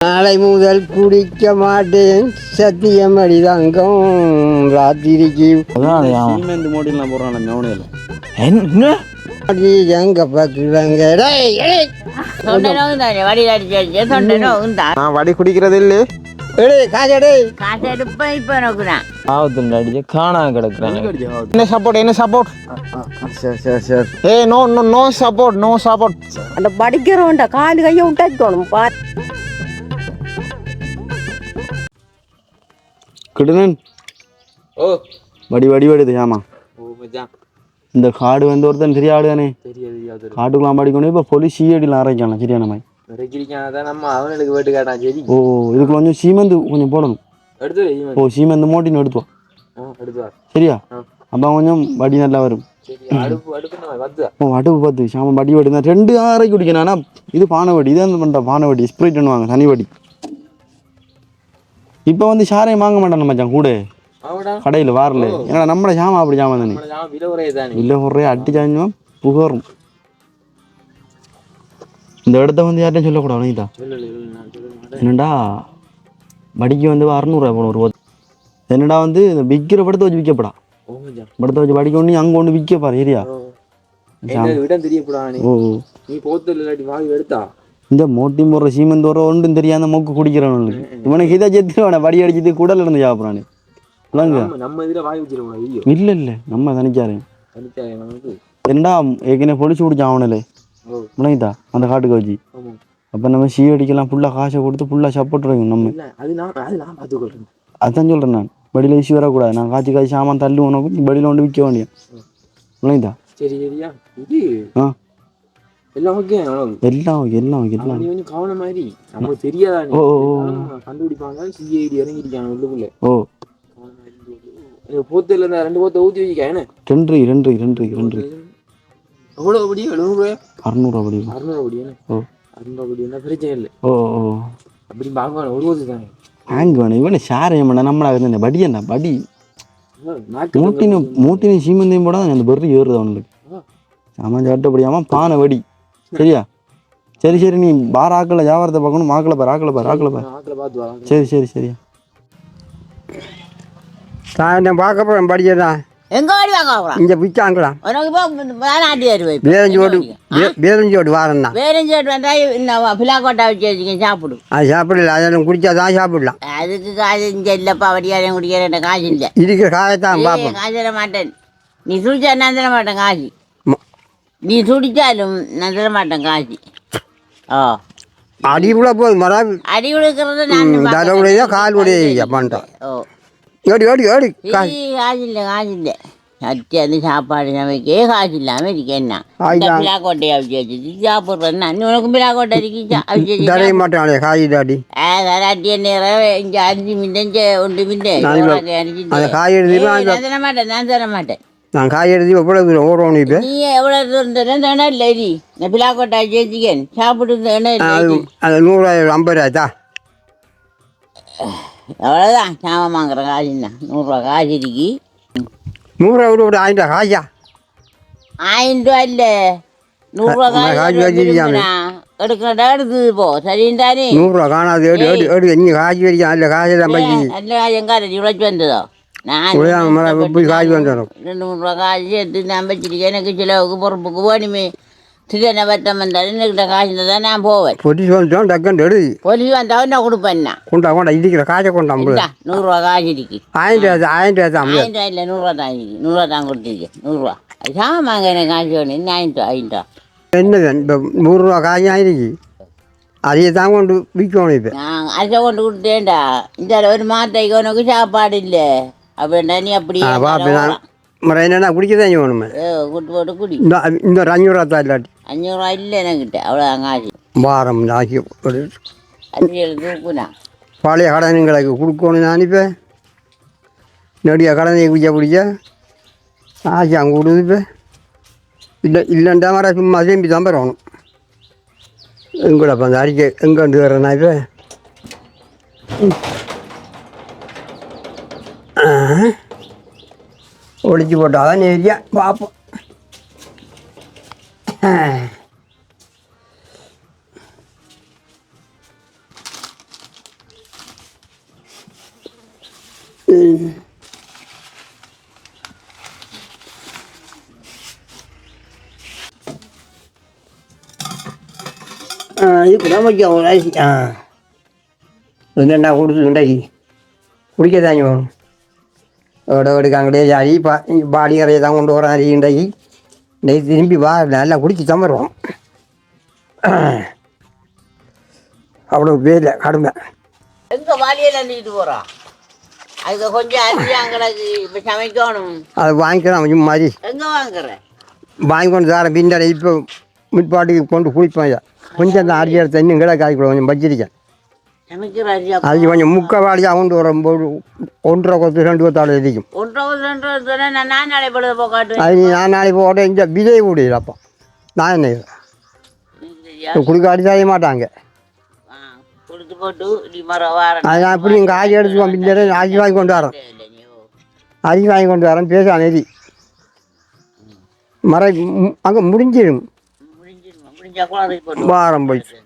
நாளை முதல் குடிக்க மாட்டேன் சத்தியம் அடிதாங்கம் ராத்திரிக்கு சீமெந்து மோடிலாம் போடுறான் ஞாபகம் என்ன எங்க பாக்குறாங்க நான் வடி குடிக்கிறது இல்லை காணா கிடக்குறேன் என்ன சப்போர்ட் ஏ நோ சப்போர்ட் அந்த படிக்கிறவன்ட காலு கையை விட்டாக்கணும் பார் கிடுனன் ஓ வடி வருது ஆமா ஓ மச்சான் இந்த காடு வந்து ஒருத்தன் பெரிய ஆடு தானே தெரியாது காட்டுக்குலாம் படிக்கணும் இப்போ போலீஸ் சீடிலாம் அரைக்கலாம் சரியான மாதிரி தான் நம்ம அவனுக்கு வேட்டு கேட்டான் சரி ஓ இதுக்கு கொஞ்சம் சீமெந்து கொஞ்சம் போடணும் எடுத்து ஓ சீமெந்து மோட்டின்னு எடுத்துவா எடுத்துவார் சரியா அப்போ கொஞ்சம் வடி நல்லா வரும் சரி அடுப்பு ஓ அடுப்பு பார்த்து சாம வடி வடி தான் 2 ஆறைக்கு குடிக்கணும் ஆனால் இது பானை வடி இதான் பண்ணுற பானை வடி ஸ்ப்ரைட் பண்ணுவாங்க தனி வடி இப்போ வந்து சாரையும் வாங்க மாட்டான் மச்சான் கூட கடையில் வாரல ஏன்னா நம்மளோட சாமா அப்படி சாமா தானே இல்லை ஒரே அட்டி சாஞ்சும் புகரும் இந்த இடத்த வந்து யார்ட்டையும் சொல்லக்கூடாது நீதா என்னடா வடிக்கு வந்து 600 போகணும் ஒரு என்னடா வந்து இந்த விற்கிற படத்தை வச்சு விற்கப்படா படத்தை வச்சு படிக்க ஒன்று அங்கே ஒன்று விற்கப்பாரு ஏரியா ஓ இந்த மோட்டி போடுற சீமெந்து வர ஒன்றும் தெரியாத மொக்கு குடிக்கிறவனுக்கு இவனுக்கு இதை செத்துவானே வடி அடிச்சுட்டு குடல் இருந்து சாப்பிட்றானு இல்ல நம்ம தனிச்சாரு என்னடா ஏற்கனவே பொடிச்சு குடிச்சான் அவனில் முனைதா அந்த காட்டுக்கு வச்சு அப்போ நம்ம சீ அடிக்கலாம் ஃபுல்லாக காசை கொடுத்து ஃபுல்லாக சப்போர்ட் வைக்கணும் நம்ம அதான் சொல்கிறேன் நான் வடியில் இஷ்யூ வரக்கூடாது நான் காய்ச்சி சாமான் தள்ளு உனக்கு வடியில் கொண்டு விற்க வேண்டிய முனைதா ஆ எல்லாம் கவனம் மாதிரி நமக்கு தெரியாதா கண்டுபிடிப்பாங்க சிஐடி இறங்கிருக்காங்க உள்ளுக்குள்ள ஓ போத்துல இருந்தா 2 போத்தை ஊத்தி வச்சுக்க ரெண்டு எவ்வளவு படி 700 600 படி 600 படி ஓ 600 படி என்ன பிரச்சனை இல்லை ஓ அப்படி பாக்குவாங்க ஒரு போத்து தானே ஹேங் வேணும் இவனை ஷேரையும் பண்ண நம்மளா இருந்த படி என்ன படி மூட்டினு சீமந்தையும் போட அந்த பெரு ஏறுது அவனுக்கு சாமான் சாட்டப்படியாம பானை வடி சரியா சரி நீ பார் ஆக்கல வியாபாரத்தை பார்க்கணும் ஆக்கல பார் சரியா நான் பார்க்க போறேன் படிக்கதான் எங்க ஓடி வாங்க போறான் இங்க பிச்சாங்களாம் வேலஞ்சோடு வாரம்னா வேறஞ்சோடு வந்தா பிலாக்கோட்டா வச்சு சாப்பிடு அது சாப்பிடல அதெல்லாம் குடிச்சாதான் சாப்பிடலாம் அதுக்கு காசு இங்க இல்லப்பா வடியாரையும் குடிக்கிற காசு இல்லை இருக்கிற காயத்தான் பார்ப்போம் காசு தர மாட்டேன் நீ சுடிச்சா நான் தர மாட்டேன் காசு நீ சுடிச்சாலும் நான் தர மாட்டேன் காசு ஓ அடிக்குள்ள போதும் மரம் அடி கொடுக்கறது நான் தரவுடைய கால் உடைய பண்ணிட்டோம் ஓ ஓடி காசு இல்லை சட்டி அந்த சாப்பாடு சமைக்கே காசு இல்லாமல் இருக்கேன்னா பிலாக்கோட்டையை அவிச்சு வச்சு சாப்பிட்றேன்னா உனக்கு பிலாக்கோட்டை அவிச்சு தரைய மாட்டானே காய் தாடி தராட்டி நேரம் இங்கே 5 மில்லியன் 1 மில்லியன் காய் எழுதி நான் தர மாட்டேன் நான் காய் எழுதி எவ்வளோ தூரம் ஓடுவோம் இப்போ நீ எவ்வளோ தூரம் தரேன் இல்லை நீ நான் பிலாக்கோட்டை வச்சுக்கேன் சாப்பிட்டு அது 100 தான் எவ்வளோதான் சாமான் வாங்குற காசுன்னா 100 ரூபா காசு இருக்கு 100 விட 1000 காயா 1000 ரூபா இல்லை 100 ரூபா காசு எடுக்கிறதா எடுக்குது போ சரியும் தானே 100 ரூபா காணாது எடு நீ காசு வரைக்கும் அதில் காசு தான் பற்றி நல்ல காசு எங்கார உழைச்சி வந்ததோ நான் காசு வந்துடும் 200 ரூபா காசு எடுத்து நான் வச்சிருக்கேன் எனக்கு சிலவுக்கு பொறுப்புக்கு வேணுமே திடீர்னு பட்டம் வந்தாலும் என்கிட்ட காசு தான் நான் போவேன் பொலிஸ் வந்துட்டோம் டக்குன்னு எடுது பொலிஸ் வந்தாலும் நான் கொடுப்பேன்னா கொண்டா இருக்கிற காசை கொண்டா 100 ரூபா காசு இருக்கு 1000 ரூபா தான் 1000 ரூபா இல்லை 100 ரூபா தான் இருக்கு 100 ரூபா தான் கொடுத்துருக்கேன் 100 ரூபா சாமாங்க எனக்கு காசு வேணும் இன்னும் 500 ரூபா என்னது இப்போ 100 ரூபா காயும் ஆயிருக்கு அதையே தான் கொண்டு விற்கணும் இப்போ நான் அதை கொண்டு கொடுத்தேன்டா இந்த ஒரு மாத்தைக்கு உனக்கு சாப்பாடு இல்லை அப்படின்னா நீ அப்படி முறை என்னென்னா குடிக்கதான் வேணுமே கூட்டு போட்டு குடி இந்த ஒரு 500 ரூபா தான் இல்லாட்டி 500 ரூபா இல்லை என்கிட்ட அவ்வளோதான் காசு வாரம் ஆக்கி தூக்குனா பழைய கடனுங்களுக்கு கொடுக்கணும் நான் இப்போ நடிகை கடனை பிடிச்ச ஆச்சு அங்கே கொடுது இப்போ இல்லைண்டா மாதிரி சும்மா திரும்பி தான் வரணும் எங்கூட இப்போ அந்த அறிக்கை எங்கே வந்து வர்றேன்னா இப்போ ஒழிச்சு போட்டாதான் ஏரியா பார்ப்போம் இப்போ தான் வைக்க ஒரு அரிசி ரெண்டா கொடுத்து உண்டாக்கி குடிக்க தாங்க வேணும் அங்கிட்டே ஜாதி பாடி கரையை தான் கொண்டு வரேன் அரி உண்டாக்கி இன்றைக்கி திரும்பி வா நல்லா குடிச்சு தான் வருவோம் அவ்வளோ பேர் கடுமை எங்க வாலியில் அள்ளிட்டு போகிறோம் அதுக்கு கொஞ்சம் அரிசி அங்களுக்கு இப்போ சமைக்கணும் அதை வாங்கிக்கிறேன் கொஞ்சம் மாதிரி எங்கே வாங்குறேன் வாங்கி கொண்டு தரேன் பின்னாடி இப்போ முற்பாட்டுக்கு கொண்டு குளிப்பேன் ஐயா கொஞ்சம் அந்த அரிசி எடுத்து இன்னும் கிடக்கு காய்க்கூட கொஞ்சம் வச்சிருக்கேன் சமைக்கிற அரிசி அது கொஞ்சம் முக்கால்வாடியாக கொண்டு வரும்போது 1.5 2 கொத்தாள் இருக்கும் 1.5 நான் நாளை பொழுது போக்காட்டு அது நான் நாளைக்கு போட இங்கே விஜய் கூடியது அப்போ நான் என்ன குளிக்க அடிச்சாய மாட்டாங்க கொடுத்து போட்டு நீ மரம் வாரம் அது நான் எப்படி இங்கே காய் எடுத்துக்குவோம் பின்னாடி அரிசி வாங்கி கொண்டு வரேன் அரிசி வாங்கி கொண்டு வரேன் பேச நெறி மரம் அங்கே முடிஞ்சிடும் முடிஞ்சா கூட அதை போட்டு வாரம் போயிடுச்சு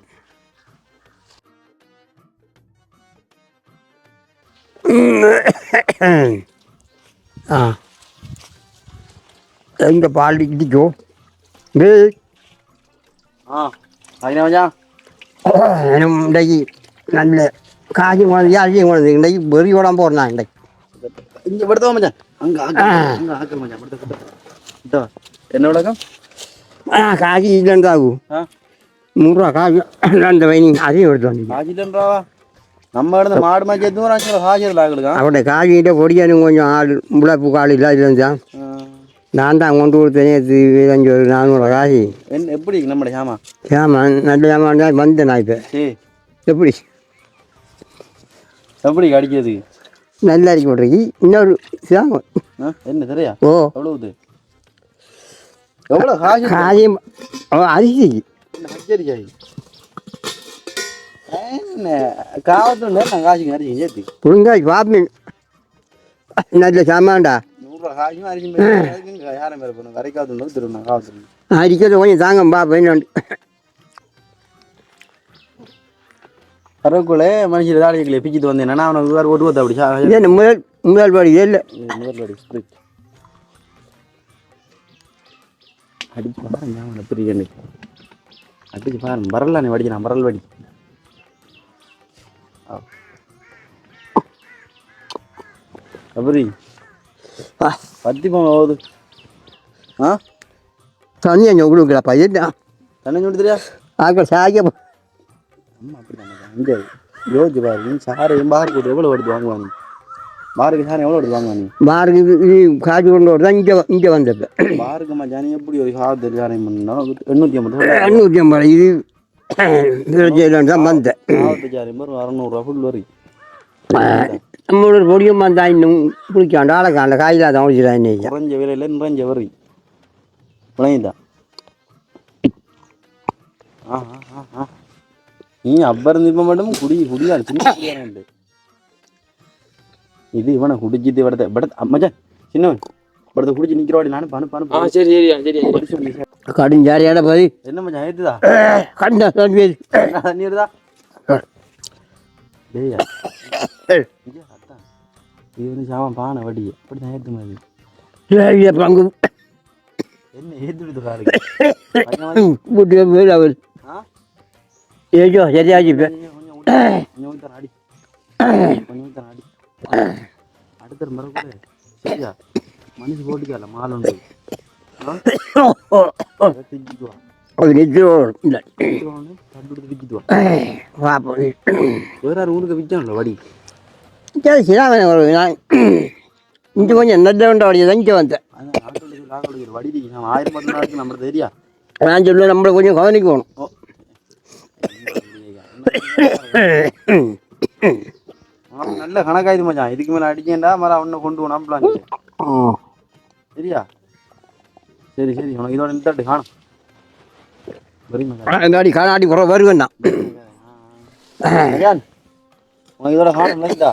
இந்த பால் இடிக்கோ இன்றைக்கு நல்ல காய்ச்சி குழந்தை அரிசியும் குழந்தை இன்றைக்கு வெறி உடம்பு போடுறான் இன்றைக்கு இங்கே படுத்தவா மச்சான் அங்கே ஆக்கல் மச்சான் படுத்த என்ன விளக்கம் காய்ச்சி இல்லைன்னு ஆகும் 100 ரூபா காய்ச்சி அந்த வயனி அதையும் எடுத்து வந்து காய்ச்சிலன்றாவா நம்ம இடத்துல மாடு மாச்சி எதுவும் காய்ச்சல் ஆகலுக்கா அவட காய்ச்சிக்கிட்ட பொடியானும் கொஞ்சம் ஆள் முளைப்பு கால் இல்லாத இருந்தான் நான் தான் கொண்டு கொடுத்தேன் 5 400 காய்ச்சி என்ன எப்படி நம்மளோட சாமா ஏமான் நல்ல ஏமான் தான் வந்தேன் நான் இப்போ எப்படி எப்படி கடிக்கிறது நல்லா அரிக்க போட்டிருக்கு இன்னொரு சாமம் என்ன சரியா ஓ எவ்வளவுது எவ்வளோ காய்ச்சி காயும் அரிசி பச்சரி காய் என்ன காவத்து நான் காய்ச்சிங்க அரிசி சேர்த்து புழுங்காய் பாப்பேன் நல்ல சாமான்டா 100 ரூபா காய்ச்சும் அரிசி யாரும் பேர் போகணும் வரைக்காது திரும்ப காவத்து அரிக்கிறது கொஞ்சம் தாங்க பாப்பேன் கருவேக்குள்ளே மனுஷன் தாடிகளை பிச்சுட்டு வந்தேன் என்னன்னா அவனுக்கு வேறு ஒட்டு அப்படி என்ன முதல் படி இல்லை முதல் படி ஸ்பிரிட் அடிச்சு பாருங்க அவனை பிரிக்க அடிச்சு பாருங்க மரல் நீ வடிக்கிறான் மரல் வடி அப்படி பத்தி போகுது தண்ணி அங்கே கொடுக்குறப்பா என்ன தண்ணி சொல்லியா ஆக்கள் சாய்க்க அம்மா அப்படி இங்கே யோசிச்சு பாரு நீ சாரு பாருக்கு போட்டு எவ்வளோ எடுத்து வாங்குவாங்க பாருக்கு சார் எவ்வளோ எடுத்து வாங்குவாங்க பாருக்கு நீ காய்ச்சி கொண்டு வரதான் இங்கே வந்தப்ப பாருக்கு மச்சானி எப்படி ஒரு சாதத்தை சாரம் பண்ணா 850 850 இது தான் வந்தேன் சாதத்தை சாரம் 600 ரூபா ஃபுல் வரி நம்மளோட பொடியும் வந்தா இன்னும் பிடிக்காண்டா அழகாண்ட காயிலா தான் ஒழிச்சுதான் இன்னைக்கு குறைஞ்ச விலையில் நிறைஞ்ச வரி விளையுதா நீ அப்ப இருந்து இப்ப மட்டும் குடியா சின்ன குடியானு இது இவனை குடிச்சிட்டு படத்தை மச்சான் சின்னவன் படத்தை குடிச்சு நிக்கிறவாடி நானும் பணு சரி சரி கடுஞ்சாரியாட போய் என்ன மச்சான் ஏத்துதா கண்டா நீருதா டேயா இது வந்து சாமான் பானை வடி அப்படி தான் ஏற்று மாதிரி பங்கு என்ன ஏற்றுடுது காருக்கு அவர் ஏஜோ சரியாச்சு கொஞ்சம் அடி அடுத்த முறை கூட சரியா மனுஷ போட்டுக்கல மாலை உண்டு அது நிச்சயம் இல்லை கண்டுடுத்து விற்கிட்டுவா வேற யாரும் ஊருக்கு விற்கான்ல வடி நான் இங்கே கொஞ்சம் நல்ல வேண்ட வடியை தான் இங்கே வந்தேன் வடி 1000 மட்டும் இருக்கு நம்ம தெரியா நான் சொல்ல நம்மளை கொஞ்சம் கவனிக்கணும் நல்ல கணக்காயுது மச்சான் இதுக்கு மேலே அடிக்கேன்டா மரம் ஒன்று கொண்டு போனாப்லாம் சரியா சரி சரி உனக்கு இதோட நிறுத்தாட்டு காணும் அடி காணாடி குறை வருவேன் தான் உனக்கு இதோட காணும் இல்லைடா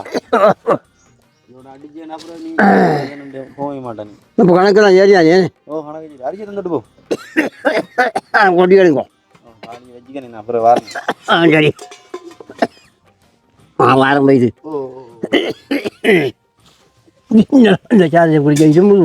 இதோட அடிச்சேன்னா அப்புறம் நீ போக மாட்டேன் இப்போ கணக்கெல்லாம் ஏரியா ஓ கணக்கு அரிசி தந்துட்டு போ கொட்டி எடுக்கும் வச்சுக்க அப்புறம் வரேன் சரி வாரம் போயிது இந்த சாதத்தை குடிக்க இரும்பு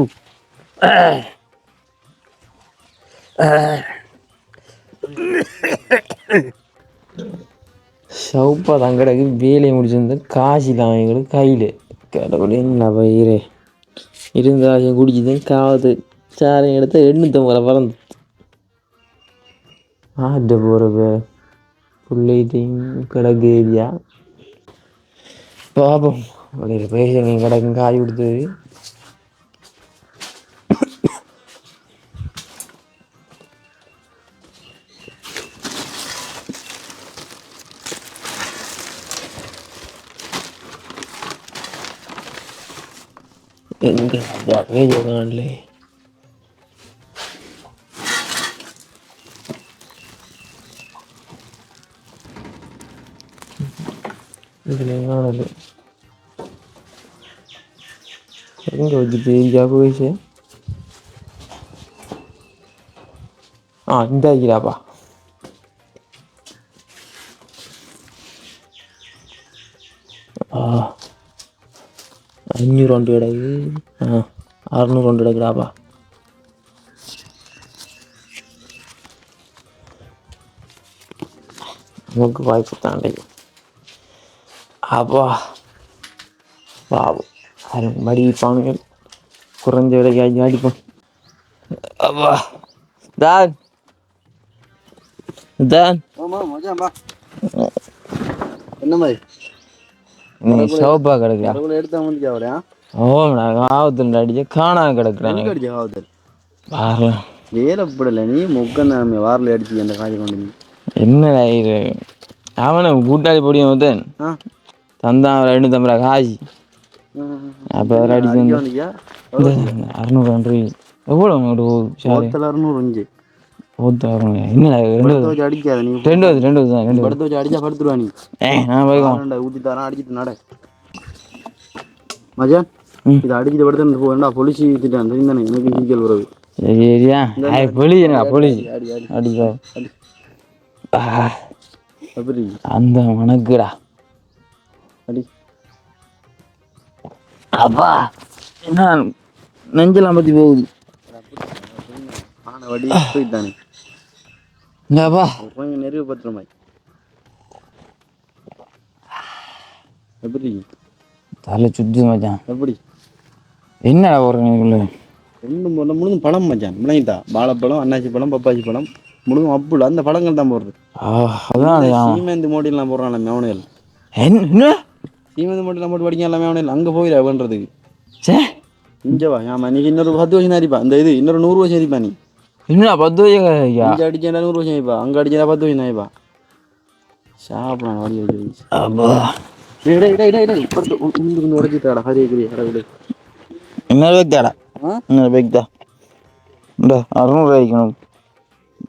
சவுப்பா தான் கிடக்கு வேலையை முடிச்சிருந்தேன் காசு இல்லாமல் எங்களுக்கு கையில் கடவுளே என்ன பயிரே இருந்த ஆசையும் குடிச்சுதான் காவது சாரையும் எடுத்து 850 பறந்து ஆட்ட போகிறப்ப பிள்ளைத்தையும் கிடக்கு ஏரியா பாப்போம் வழியில் பேசுங்க கிடக்கும் காய் கொடுத்தது எங்கே பேஜ காணலே இதில் காணலை எங்கே வச்சு பேஜா போயிடுச்சு இந்த ஆகிறாப்பா ஆ 500 ஒன்று கிடக்கு 600 ஒன்று கிடக்குறாப்பா நமக்கு வாய்ப்பு தாண்டி அப்பா பாவம் அது மடிப்பானுங்க குறைஞ்ச விலைக்கு அடிப்போம் அப்பா தான் தான் என்ன மாதிரி நீ சோப்பா கிடக்குறா எடுத்து வந்துச்சு அவரே ஓம்டா ஆபத்தில் அடிச்சு காணாம கிடக்குறான் அடிச்சு ஆகுது பாரலாம் வேலைப்படலை நீ முக்கன் வாரில் அடிச்சு அந்த காய்ச்சி கொண்டு நீ என்னடா இது அவனை கூட்டாளி பொடியும் வந்து தந்தான் ஒரு 250 காசு அப்போ அதில் அடிச்சு வந்து 600 ஒன்று எவ்வளோ ஒரு சாரி 600 என்னடா அடிக்காத நீ ரெண்டு தான் படுத்து வச்சு அடிச்சா படுத்துருவா நீ நான் போய்க்கலாம் ஊற்றி தரேன் அடிச்சுட்டு நட மஜான் இதை அடிச்சுட்டு படுத்து போகண்டா பொலிசி ஊற்றிட்டான் தெரிந்தானே எனக்கு சீக்கிரம் வருது சரியா பொலி என்னடா பொலி அடிக்கோ எப்படி அந்த மணக்குடா அடி அப்பா என்ன நெஞ்செல்லாம் பற்றி போகுது ஆன வடி போயிட்டானே இந்தாப்பா கொஞ்சம் நெருவு பத்திரமாய் எப்படி தலை சுத்து மச்சான் எப்படி என்னடா ஒரு ரெண்டு முழுதும் பழம் மச்சான் முளைத்தா வாழைப்பழம் அன்னாச்சி பழம் பப்பாசி பழம் முழுதும் அப்புள் அந்த பழங்கள் தான் போடுறது அதான் சீமேந்து மோடிலாம் போடுறான் மேவனையில் என்ன சீமேந்து மோடிலாம் போட்டு படிக்கலாம் மேவனையில் அங்கே போயிடா பண்ணுறதுக்கு சே இஞ்சவா ஆமாம் நீ இன்னொரு 10 வருஷம் அரிப்பா இந்த இது இன்னொரு 100 வருஷம் அரிப்பா நீ என்னடா 10 ஐயா இங்கே அடிச்சா 100 வருஷம் ஆயிப்பா அங்கே அடிச்சா 10 வருஷம் ஆயிப்பா சாப்பிடலாம் வடி வச்சு அப்பா உடச்சிட்டாடா ஹரி கடவுளே இன்னொரு வைத்தாடா இன்னொரு வைத்தா இந்த 600 வைக்கணும்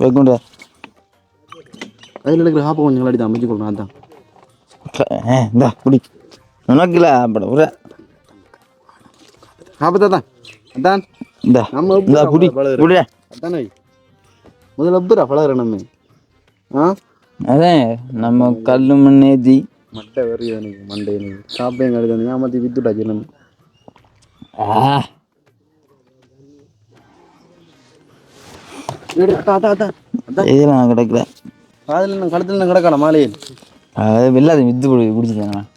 வைக்கணுண்டா அதில் இருக்கிற ஹாப்பை கொஞ்சம் அடி தான் அமைச்சு கொடுக்கணும் அதான் இந்தா குடி உனக்குல அப்பட உர ஹாப்பத்தை தான் அதான் இந்தா நம்ம இந்தா குடி குடியா அதானே முதல்ல எப்படா பழகிற நம்ம அதான் நம்ம கல்லு மண்ணேத்தி மட்டை வருது எனக்கு மண்டை எனக்கு சாப்பிட்டேன் கிடையாது ஏமாற்றி வித்துட்டாச்சு நம்ம இதெல்லாம் கிடைக்கல காதில் நான் கழுத்தில் நான் கிடக்காட மாலையில் அது வெள்ளாத வித்து குடிச்சிட்டேன்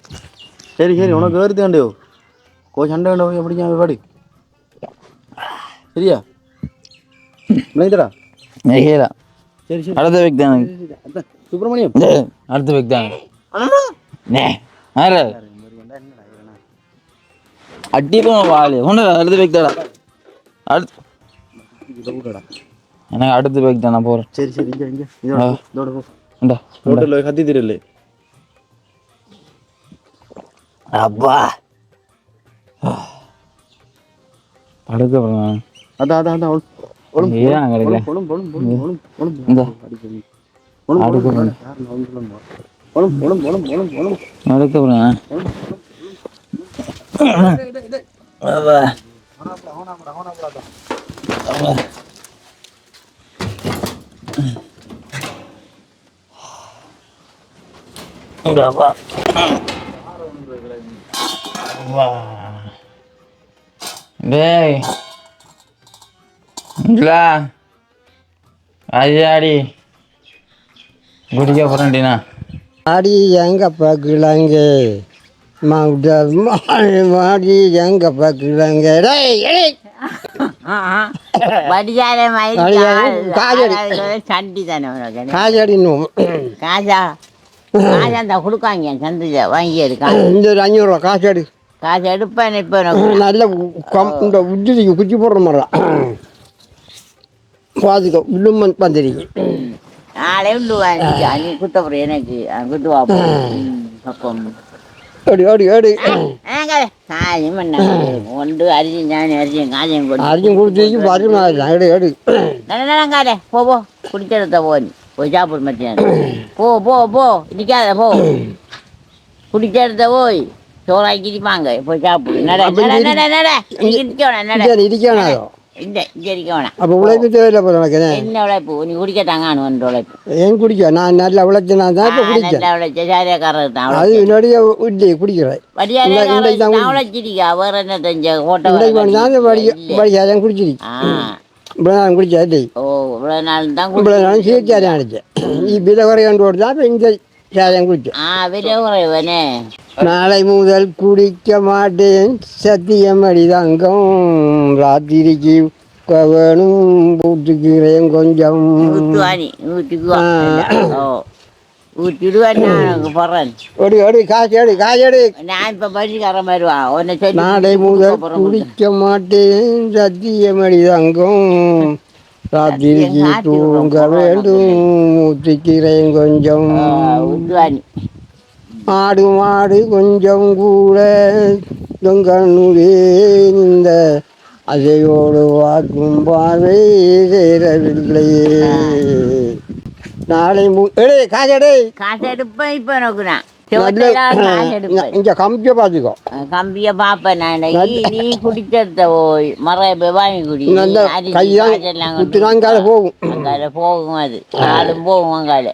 சரி சரி உனக்கு வேறுத்து வேண்டியோ சண்டை வேண்டாம் போய் எப்படிங்க பாடு சரியா நினைத்தடா நெகேலா சரி சரி அடுத்த வைக் தான் அதான் சுப்பிரமணியம் அடுத்த வைக் தான் அட்டிப்போம் வாழை ஒன்று அடுத்த வைக் தாடா அடுத்து எனக்கு அடுத்த வைக் தான் நான் போகிறேன் சரி சரி இங்கே இங்கே இதோட போ இந்தா ஹோட்டலில் கத்தி தெரியல அப்பா அடுத்த போகிறேன் அதான் அதான் அதான் ஏன் கிடைக்கல இந்த அடுக்க போகிறேன் அடுக்க போகிறேன் டேய் இல்ல ஆடி குடிக்க போகிறேன்டிண்ணா மாடி எங்க பார்க்கலாங்க மாடி எங்க பார்க்கலாங்க வடிசார சண்டி தானே உனக்கு காஜடினும் காசா காசா அந்த கொடுக்காங்க சந்தைய வாங்கி எடுக்காங்க இந்த ஒரு 500 ரூபா காசு எடு காசு எடுப்பேன் இப்போ நல்ல இந்த உஜ்ஜிக்கு குச்சி போடுற மாதிரிலாம் பாதுக்கோ இன்னும் வந்துருக்கு நாளே உண்டு வாங்கி நீ குத்தப்புறம் எனக்கு குத்து வாப்போம் பக்கம் அடி அடி அடி காயம் பண்ண ஒன்று அரிசி ஞானி அரிசி காயம் அரிசி கொடுத்து வருமா எடு எடு காடே போ போ குடிச்செடுத்த போ நீ போய் சாப்பிடு மத்தியானம் போ போ போ நிற்காத போ குடிச்செடுத்த போய் சோறாக்கிப்பாங்க போய் சாப்பிடு நட இருக்கணும் இல்லை இங்கே இருக்க வேணாம் அப்போ உழைப்பு தேவையில்லை போல எனக்கு என்ன உழைப்பு நீ குடிக்கட்டாங்க அனுவன் உழைப்பு ஏன் குடிக்க நான் நல்லா உழைச்சினா தான் இப்போ குடிக்க நல்லா உழைச்ச சாரியாக்காரர் தான் அது என்னுடைய இல்லையே குடிக்கிறேன் உழைச்சிருக்கா வேற என்ன தெரிஞ்ச இன்றைக்கு தான் படிக்காதான் குடிச்சிருக்கு இவ்வளோ நாள் குடிச்சா இல்லை ஓ இவ்வளோ நாள் தான் இவ்வளோ நாள் சீர்ச்சாரியம் அடித்தேன் விலை குறையாண்டு ஓடு தான் இப்போ இந்த சாரியம் குடித்தேன் விலை குறைவனே நாளை முதல் குடிக்க மாட்டேன் சத்தியம் அடிதாங்கம் ராத்திரிக்கு வேணும் ஊற்றுக்கிறேன் கொஞ்சம் நான் இப்ப பரிசுக்கார மாதிரி நாளை முதல் குடிக்க மாட்டேன் சத்தியம் அடிதாங்கம் ராத்திரிக்கு தூங்க வேண்டும் ஊற்றுக்கிறேன் கொஞ்சம் ஆடு மாடு கொஞ்சம் கூட தொங்கனுவே இந்த அதையோடு வாக்கும் பார்வை சேரவில்லையே நாளை காசடே காசு எடுப்பேன் இப்ப நோக்குறேன் இங்க கம்பிய பாத்துக்கோ கம்பிய பாப்பேன் நான் நீ குடிச்செடுத்த போய் மறைய வாங்கி குடி கையான் போகும் போகும் அது நாளும் போகும் அங்கால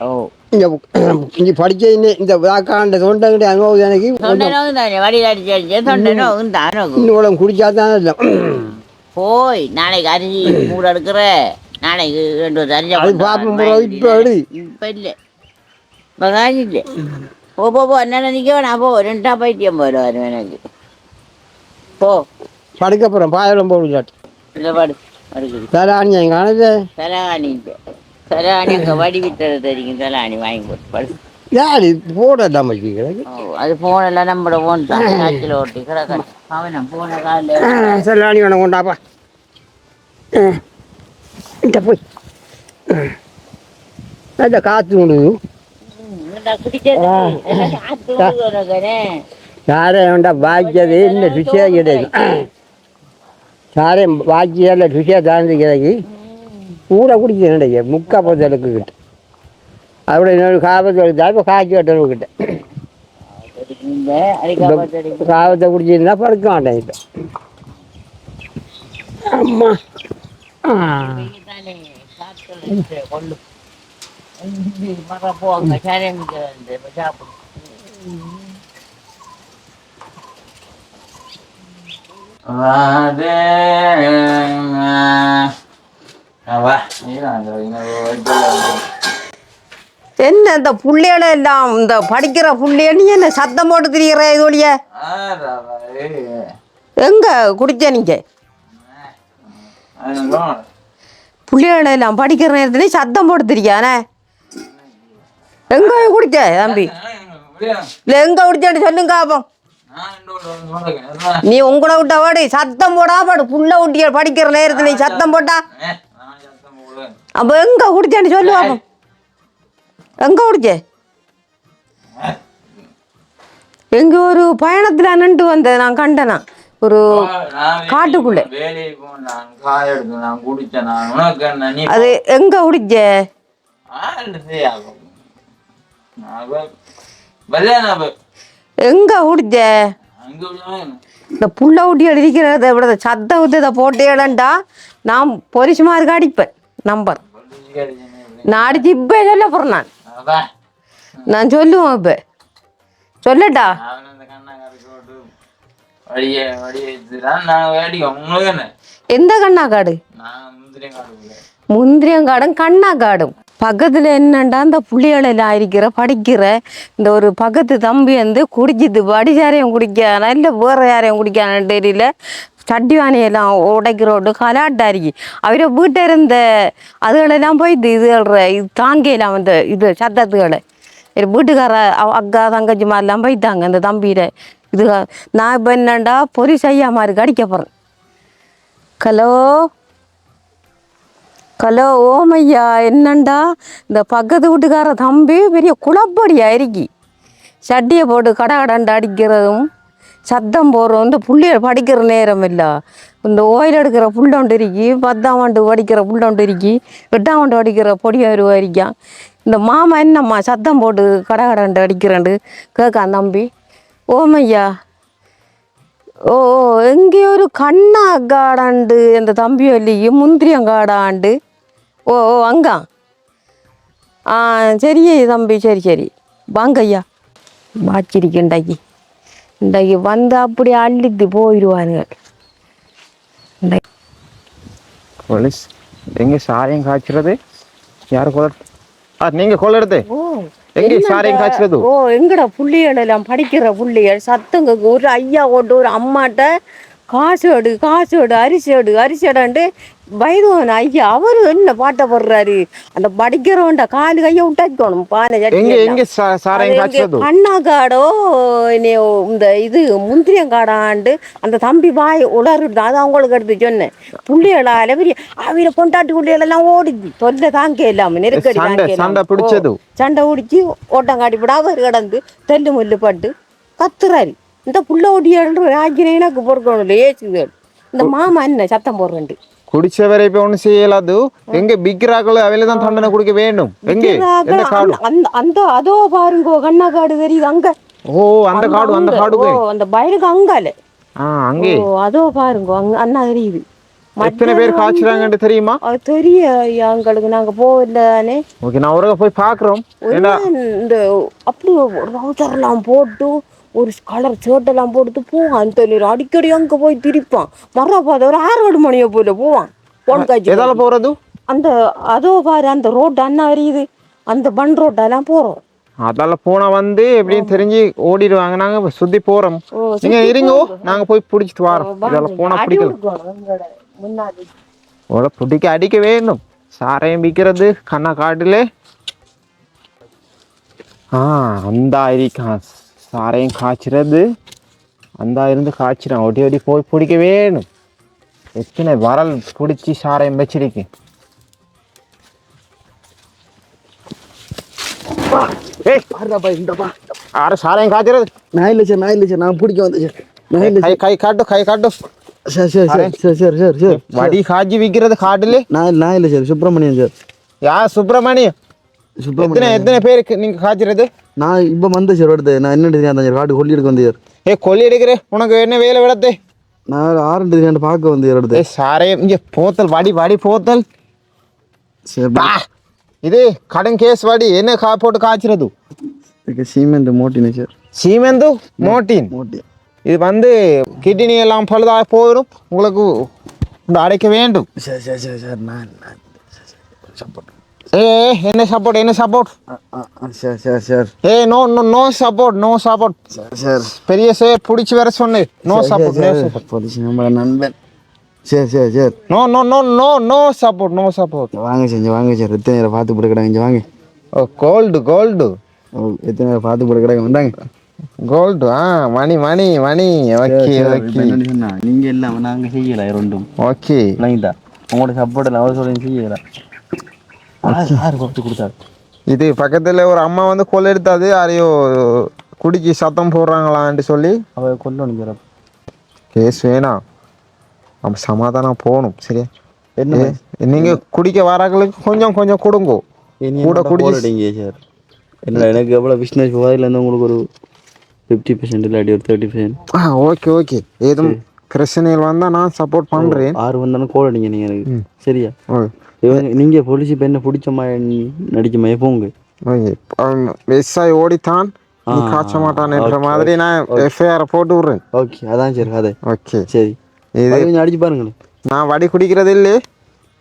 ஓ இங்க படிச்ச இந்த வாக்காண்ட தொண்டை அனுபவம் எனக்கு இன்னும் குடிச்சா தான் இல்லை போய் நாளைக்கு அரிசி மூட எடுக்கிற நாளைக்கு 2 அரிசி அது பார்ப்போம் இப்போ எடு இப்போ இல்லை இப்போ காசு இல்லை போ போ போ என்ன நிற்க வேணாம் போ 2 பைத்தியம் போயிடுவார் எனக்கு போ படுக்க போகிறேன் பாயலம் போடுச்சாட்டு இல்லை படு படுக்குது தலாணி என் காணது தலாணி தலாணி அங்கே வடி வித்தது தெரியும் தலாணி வாங்கி போட்டு படு யாரு போடலாம் வச்சுக்கிறேன் அது போனெல்லாம் நம்மளோட ஓன் தான் காய்ச்சல் ஓட்டி கிடக்க அவன் போன காலில் தலாணி வேணும் கொண்டாப்பா இந்த போய் அந்த காற்று விடுது சாரை வேண்டா பாக்கியது இல்லை ருசியாக கிடையாது சாரை பாக்கியால் ருசியாக தாழ்ந்து கிடைக்கு கூட குடிக்க கிடையாது முக்கா பொறுத்தளவுக்கு கிட்ட அப்படி இன்னொரு காபத்தை இப்போ காய்ச்சி கட்டணும் காபத்தை குடிச்சிருந்தா படுக்க மாட்டேன் இப்போ அம்மா என்ன இந்த புள்ளையோட எல்லாம் இந்த படிக்கிற புள்ளைய நீ என்ன சத்தம் போட்டு திரிகிற இதோடைய எங்க குடிச்ச நீங்க புள்ளையோட எல்லாம் படிக்கிற நேரத்துல சத்தம் போட்டு திரிக்கானே எங்க குடிச்ச தம்பி இல்லை எங்க குடிச்சேன்னு சொல்லுங்க அப்போ நீ உங்களை விட்ட வாடி சத்தம் போடா பாடு புள்ள ஊட்டிய படிக்கிற நேரத்துல நீ சத்தம் போட்டா அப்போ எங்க குடிச்சேன்னு சொல்லுவா அப்போ எங்க குடிச்ச எங்க ஒரு பயணத்துல நின்று வந்தேன் நான் கண்டனா ஒரு காட்டுக்குள்ள அது எங்க குடிச்ச எங்க குடிச்ச இந்த புள்ள ஊட்டி அடிக்கிறத விட சத்தம் வித்ததை போட்டேடா நான் பொலிசு மாதிரி அடிப்பேன் நம்பர் நான் அடிச்சு இப்ப சொல்ல போறேன் நான் சொல்லுவேன் இப்ப சொல்லட்டா வழியே வழியே இதுதான் நாங்கள் வேடிக்கோம் உங்களுக்கு என்ன எந்த கண்ணாக்காடு? நான் முந்திரி காடு முந்திரியங்காடும் கண்ணாக்காடும் பக்கத்துல என்னண்டா இந்த புள்ளிகளெல்லாம் இருக்கிற படிக்கிற இந்த ஒரு பக்கத்து தம்பி வந்து குடிச்சிது வடிசாரையும் குடிக்கானா இல்லை வேற யாரையும் குடிக்கானான்னு தெரியல. சட்டிவானியெல்லாம் உடைக்கிறோடு கலாட்டாரிக்கு அவரை வீட்டை இருந்த அதுகளெல்லாம் போய் இதுகள இது தாங்கையெல்லாம் வந்து இது சத்தத்துகளை வீட்டுக்கார அக்கா தங்கச்சி மாதிரிலாம் போயிட்டாங்க இந்த தம்பியில இது. நான் இப்போ என்னண்டா பொரிஸ் ஐயா மாதிரி அடிக்க போகிறேன். ஹலோ ஹலோ ஓமையா என்னண்டா இந்த பக்கத்து வீட்டுக்கார தம்பி பெரிய குழப்படியா இருக்கி சட்டியை போட்டு கடகடண்டு அடிக்கிறதும் சத்தம் போடுறோம். இந்த புள்ளைய படிக்கிற நேரம் இல்லை. இந்த ஓயில் எடுக்கிற புள்ளொண்டு இருக்கி 10ஆம் ஆண்டு படிக்கிற புள்ளொண்டு இருக்கி 8ஆம் ஆண்டு படிக்கிற பொடியாரு வரைக்கும் இந்த மாமா என்னம்மா சத்தம் போட்டு கடகடண்டு அடிக்கிறேன்டு கேட்கான் தம்பி. ஓமையா ஓ எங்கேயோ ஒரு கண்ணாக்காடாண்டு அந்த தம்பி வள்ளிக்கு முந்திரியங்காடாண்டு. ஓ அங்கா சரி தம்பி சரி சரி வாங்க ஐயா வாச்சிருக்கு இன்றைக்கு வந்து அப்படி அள்ளித்து போயிடுவானுங்க. போலீஸ் எங்கே சாரையும் காய்ச்சறது யார் கொலை? நீங்கள் கொலை எடுத்து எங்கே சாரையும் காய்ச்சறது? ஓ எங்கட புள்ளிகள் எல்லாம் படிக்கிற புள்ளிகள் சத்தங்க ஒரு ஐயா ஓட்டு ஒரு அம்மாட்ட காசு எடு அரிசி எடுன்ட்டு வயதுவன் ஐயா அவரு என்ன பாட்ட போடுறாரு. அந்த படிக்கிறவன்ட காலு கையை விட்டாக்கணும் பானை கண்ணாக்காடோ இந்த இது முந்திரியங்காடாண்டு அந்த தம்பி வாய் உளருது. அது அவங்களுக்கு எடுத்து சொன்னேன். புள்ளிகளால பெரிய அவையில கொண்டாட்டி புள்ளிகளெல்லாம் ஓடிச்சு தொல்லை தாங்க இல்லாம நெருக்கடி சண்டை பிடிச்சி ஓட்டங்காட்டி போட அவர் கிடந்து தெல்லு முல்லு பட்டு கத்துறாரு. இந்த புள்ள ஓடியாடு ஆக்கினே எனக்கு பொறுக்கணும் ஏசுகள். இந்த மாமா என்ன சத்தம் போடுறேன் குடிச்சவரை இப்ப ஒண்ணு செய்யலாது. எங்க பிக்கிறாக்கள் அவையில தான் தண்டனை கொடுக்க வேண்டும். எங்கே அந்த அதோ பாருங்கோ கண்ணாக்காடு தெரியுது அங்க. ஓ அந்த காடு அந்த பயலுக்கு அங்கால அங்கே அதோ பாருங்கோ அங்க அண்ணா தெரியுது. எத்தனை பேர் காய்ச்சறாங்கன்னு தெரியுமா? அது தெரியும் எங்களுக்கு நாங்க போகலதானே. ஓகே நான் ஒரு போய் பாக்குறோம். இந்த அப்படி ரவுசர்லாம் போட்டு ஒரு கலர் ஷர்ட்டெல்லாம் போட்டு போவான். அந்த நீர் அடிக்கடி அங்கே போய் திருப்பான். மறப்பாத ஒரு 6 மணியை போல போவான். போன் காய்ச்சி எதால போறது? அந்த அதோ பாரு அந்த ரோட்டு அண்ணா அறியுது அந்த பன் ரோட்டெல்லாம் போறோம். அதால போனா வந்து எப்படின்னு தெரிஞ்சு ஓடிடுவாங்க. நாங்க சுத்தி போறோம். நீங்க இருங்கோ நாங்க போய் பிடிச்சிட்டு வரோம். இதெல்லாம் போனா பிடிக்கல ஓட பிடிக்க அடிக்க வேணும். சாரையும் விற்கிறது கண்ணா காட்டுல அந்த இருக்கான். சாரையும் காய்ச்சறது அந்த இருந்து காய்ச்சிறான். ஒட்டி ஒட்டி போய் பிடிக்க வேணும். எத்தனை வரல் பிடிச்சி சாரையும் வச்சிருக்கு. சாரையும் காய்ச்சறது நான் இல்லை சார் நான் பிடிக்க வந்தேன். கை காட்டு sir sir sir sir sir sir sir வடி காய்ச்சி விற்கிறது காட்டுல நான் இல்லை சார் சுப்பிரமணியன் சார். யார் சுப்பிரமணியம்? எத்தனை பேருக்கு நீங்க காய்ச்சறது? நான் இப்போ வந்தேன் சார். எடுத்து நான் என்ன தெரியாது சார் காட்டு கொல்லி எடுக்க வந்தேன் சார். கொல்லி எடுக்கிறேன் உனக்கு என்ன வேலை விடத்தே? நான் 6 தெரியாண்டு பார்க்க வந்தேன் எடுத்து. சாரே இங்கே போத்தல் வாடி போத்தல் சார். இது கடன் கேஸ் வாடி என்ன போட்டு காய்ச்சறது? Cement மோட்டின் sir. சீமெந்து மோட்டின். இது வந்து கிட்னி எல்லாம் பழுதாக போயிடும். உங்களுக்கு அடைக்க வேண்டும். சார் சார் சார் சார் நான் சப்போர்ட். என்ன support? Sir sir sir no support sir. பெரிய சார் பிடிச்சி வர சொன்னேன். No support. போலீஸ் நம்மள நண்பன். Sir sir sir no support. வாங்க சார். எத்தனை நேரம் பார்த்து போட கிடாங்க வாங்க. கோல்டு எத்தனை நேரம் பார்த்து போட கிடாங்க வந்தாங்க. கோல்டு மணி ஓகே நீங்க எல்லாம் நாங்க செய்யல ரெண்டும் ஓகே உங்களோட சப்போர்ட் அவர் சொல்லி செய்யல. கொடுத்தாரு. இது பக்கத்துல ஒரு அம்மா வந்து கொலை எடுத்தாது. யாரையோ குடிக்கி சத்தம் போடுறாங்களான்னு சொல்லி அவ கொல்ல கேஸ் வேணாம். நம்ம சமாதானம் போகணும். சரியா? என்ன நீங்க குடிக்க வராங்களுக்கு கொஞ்சம் கொடுங்க. கூட குடிச்சிங்க சார். என்ன எனக்கு எவ்வளோ பிஸ்னஸ் போதில் உங்களுக்கு ஒரு 50% இல்லாட்டி ஒரு 30%. ஓகே ஏதும் பிரச்சனைகள் வந்தால் நான் சப்போர்ட் பண்ணுறேன். 6 வந்தாலும் கோல் அடிங்க நீங்கள் எனக்கு. சரியா? நீங்கள் போலீஸ் இப்போ என்ன பிடிச்ச மாதிரி நடிக்க மாதிரி போங்க. ஓகே விவசாயி ஓடித்தான் நீ காய்ச்ச மாட்டான்ன்ற okay, மாதிரி நான் எஃப்ஐஆர் போட்டு விடுறேன். ஓகே அதான் சரி கதை. ஓகே, சரி இது கொஞ்சம் அடிச்சு பாருங்களேன். நான் வடி குடிக்கிறது இல்லை,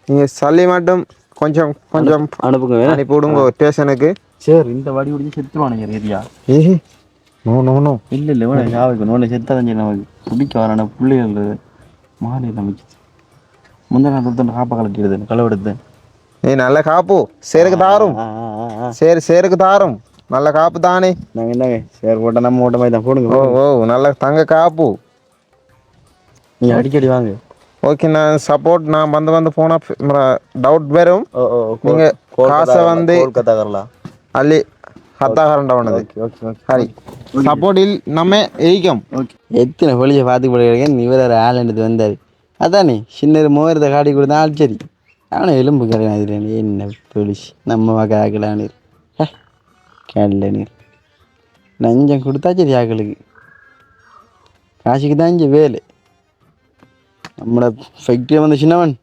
நீங்கள் சளி மட்டும் கொஞ்சம் கொஞ்சம் அனுப்புங்க. அனுப்பி விடுங்க ஸ்டேஷனுக்கு. சரி இந்த வடி குடிச்சு செத்துவானுங்க ஏரியா. நோ நோ நோ இல்லை இல்லை வேணா சாவுக்கு நோண்ட செத்தாதான் சரி நமக்கு குடிக்க வரான பிள்ளைகள் மாறி நம்பிச்சு முந்தின நாள் காப்பை கலட்டிடுது களவெடுத்து. நீ நல்ல காப்பு சேருக்கு தாரும், சேருக்கு தாரும், நல்ல காப்பு தானே. நாங்கள் என்னங்க சரி போட்ட நம்ம ஓட்ட மாதிரி தான் போடுங்க. ஓ நல்ல தங்க காப்பு. நீங்கள் அடிக்கடி வாங்க. ஓகே, நான் சப்போர்ட் நான் வந்து போனால் டவுட் வரும். நீங்கள் காசை வந்து கோல்கத்தா வரலாம் ಅಲ್ಲಿ ಹತ್ತಾಗರಂಡ ಒಣದು. ಸರಿ, ಸಪೋರ್ಟ್ ಇಲ್ಲಿ நம்ம ஏய்க்கும். ஓகே எத்தனை பொழியை பார்த்து போடுறேன். இவர் ஒரு ஆள் எடுத்து வந்தார் அதானே சின்ன மூவரத்தை காட்டி கொடுத்தா ஆள் சரி அவனை எலும்பு கரையான். என்ன பொலிஷ் நம்ம ஆக்கலாம் நீர் கேடல நீர் லஞ்சம் கொடுத்தா சரி ஆக்களுக்கு காசுக்கு தான் இங்கே வேலை. நம்மளோட ஃபேக்ட்ரியை வந்து சின்னவன்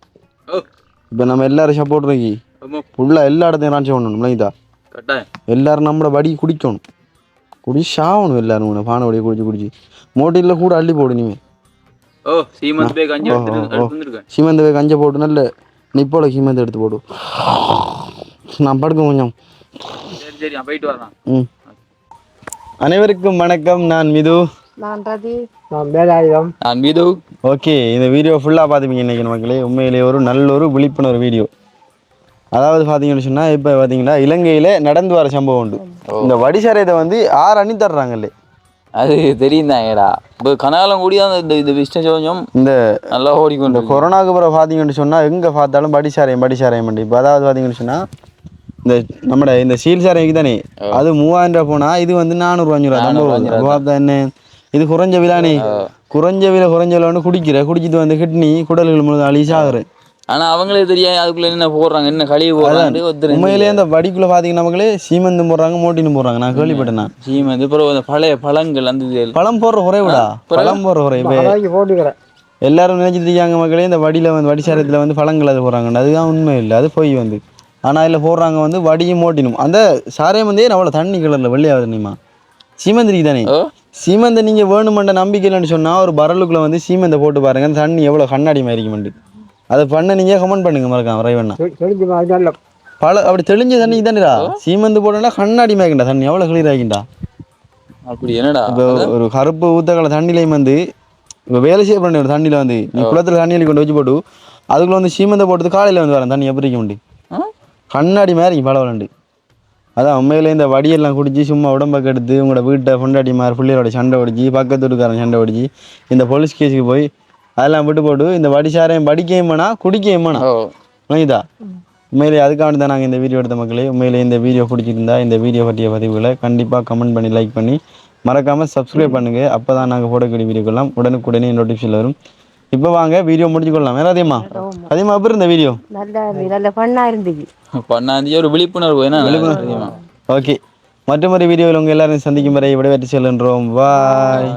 இப்போ நம்ம எல்லாரும் சப்போர்ட் இருக்கி ஃபுல்லாக எல்லா இடத்தையும் ராஞ்சி பண்ணணும். இல்லைங்கதா எல்லாரும் நம்மளோட வடி குடிக்கணும், குடிச்சாகணும் எல்லாரும். பானை வடியை குடிச்சு மோட்டியில் கூட அள்ளி போடு. நீ சீமந்த போய் கஞ்சை போட்டு நல்ல நிப்போல சீமந்த எடுத்து போடு. நான் படுக்க கொஞ்சம். அனைவருக்கும் வணக்கம். நான் மிது. ஓகே, இந்த வீடியோ ஃபுல்லாக பார்த்துப்பீங்க இன்றைக்கி மக்களே. உண்மையிலேயே ஒரு நல்ல ஒரு விழிப்புணர்வு வீடியோ. அதாவது பார்த்தீங்கன்னு சொன்னால் இப்போ பார்த்தீங்கன்னா இலங்கையில் நடந்து வர சம்பவம் உண்டு. இந்த வடிசாரையத்தை வந்து 6 அணி தர்றாங்கல்லே, அது தெரியும் தான் ஏடா. இப்போ கனகாலம் கூடி தான் இந்த பிஸ்னஸ் கொஞ்சம் இந்த நல்லா ஓடிக்கொண்டு. இந்த கொரோனாவுக்கு பிறகு பார்த்தீங்கன்னு சொன்னால் எங்கே பார்த்தாலும் வடிசாரையம் பண்ணி. இப்போ அதாவது பார்த்தீங்கன்னு சொன்னால் இந்த நம்மட இந்த சீல் சாரைக்கு தானே அது 3000 ரூபா போனால் இது வந்து 400 தான். என்ன இது குறைஞ்ச விலானே, குறைஞ்ச விலை குடிச்சிட்டு வந்து கிட்னி குடல்கள் முழுது அழிச்சாகுறேன். ஆனா அவங்களே தெரியாது அதுக்குள்ள என்ன போடுறாங்க, என்ன கழிவு போடுறாங்க. உண்மையிலேயே அந்த வடிக்குள்ள பாத்தீங்கன்னா மக்களே சீமந்தும் போடுறாங்க, மோட்டினும் போடுறாங்க. நான் கேள்விப்பட்டேன். சீமந்து அப்புறம் பழைய பழங்கள் அந்த பழம் போடுற குறைவிடா, பழம் போடுற குறை. எல்லாரும் நினைச்சிட்டு இருக்காங்க மக்களே இந்த வடியில வந்து வடிசாரத்துல வந்து பழங்கள் அது போடுறாங்க. அதுதான் உண்மை இல்லை, அது போய் வந்து. ஆனா இதுல போடுறாங்க வந்து வடியும் மோட்டினும். அந்த சாரையம் வந்து அவ்வளவு தண்ணி கலர்ல வெள்ளையாவது தெரியுமா? சீமந்திரிக்கு தானே. சீமந்தை நீங்க வேணுமென்ற நம்பிக்கை இல்லைன்னு சொன்னா ஒரு பரலுக்குள்ள வந்து சீமந்தை போட்டு பாருங்க, அந்த தண்ணி எவ்வளவு கண்ணாடி மாதிரி. அதை பண்ண நீங்க கமெண்ட் பண்ணுங்க மறக்காம ரைவண்ணா. அப்படி தெளிஞ்ச தண்ணி தானேடா சீமந்து போட்டா கண்ணாடி மேய்க்கிண்டா தண்ணி எவ்வளவு கிளியர் ஆகிண்டா. அப்படி என்னடா இப்போ ஒரு கருப்பு ஊத்தக்கலை தண்ணிலையும் வந்து இப்போ வேலை செய்ய பண்ண ஒரு தண்ணியில வந்து நீ குளத்துல தண்ணியில் கொண்டு வச்சு போட்டு அதுக்குள்ள வந்து சீமந்தை போட்டது காலையில வந்து வரேன் தண்ணி எப்படி இருக்க முடியும் கண்ணாடி மாதிரி பலவலண்டு. அதான் உண்மையில இந்த வடியெல்லாம் குடிச்சு சும்மா உடம்பை கெடுத்து உங்களோட வீட்டை பொண்டாட்டி மாதிரி பிள்ளையோட சண்டை ஓடிச்சு, பக்கத்து வீட்டுக்காரன் சண்டை ஓடிச்சு, இந்த போலீஸ் கேஸுக்கு போய் அதெல்லாம் விட்டு போட்டு இந்த வடிசாரையும் படிக்கையும் வேணா குடிக்கையும் வேணா வாங்கிதா. உண்மையிலே அதுக்காண்டி தான் நாங்கள் இந்த வீடியோ எடுத்த மக்களே. உண்மையிலே இந்த வீடியோ பிடிச்சிருந்தா இந்த வீடியோ பற்றிய பதிவுகளை கண்டிப்பாக கமெண்ட் பண்ணி லைக் பண்ணி மறக்காமல் சப்ஸ்கிரைப் பண்ணுங்கள். அப்போ தான் நாங்கள் போடக்கூடிய வீடியோக்கெல்லாம் உடனுக்குடனே நோட்டிஃபிகேஷன் வரும். இப்போ வாங்க வீடியோ முடிச்சுக்கொள்ளலாம். வேற அதிகமா அப்படி இந்த வீடியோ பண்ணாந்து ஒரு விழிப்புணர்வு. ஓகே, மற்றொரு வீடியோவில் உங்கள் எல்லாரும் சந்திக்கும் வரை விடைபெற்று செல்கின்றோம். பாய்.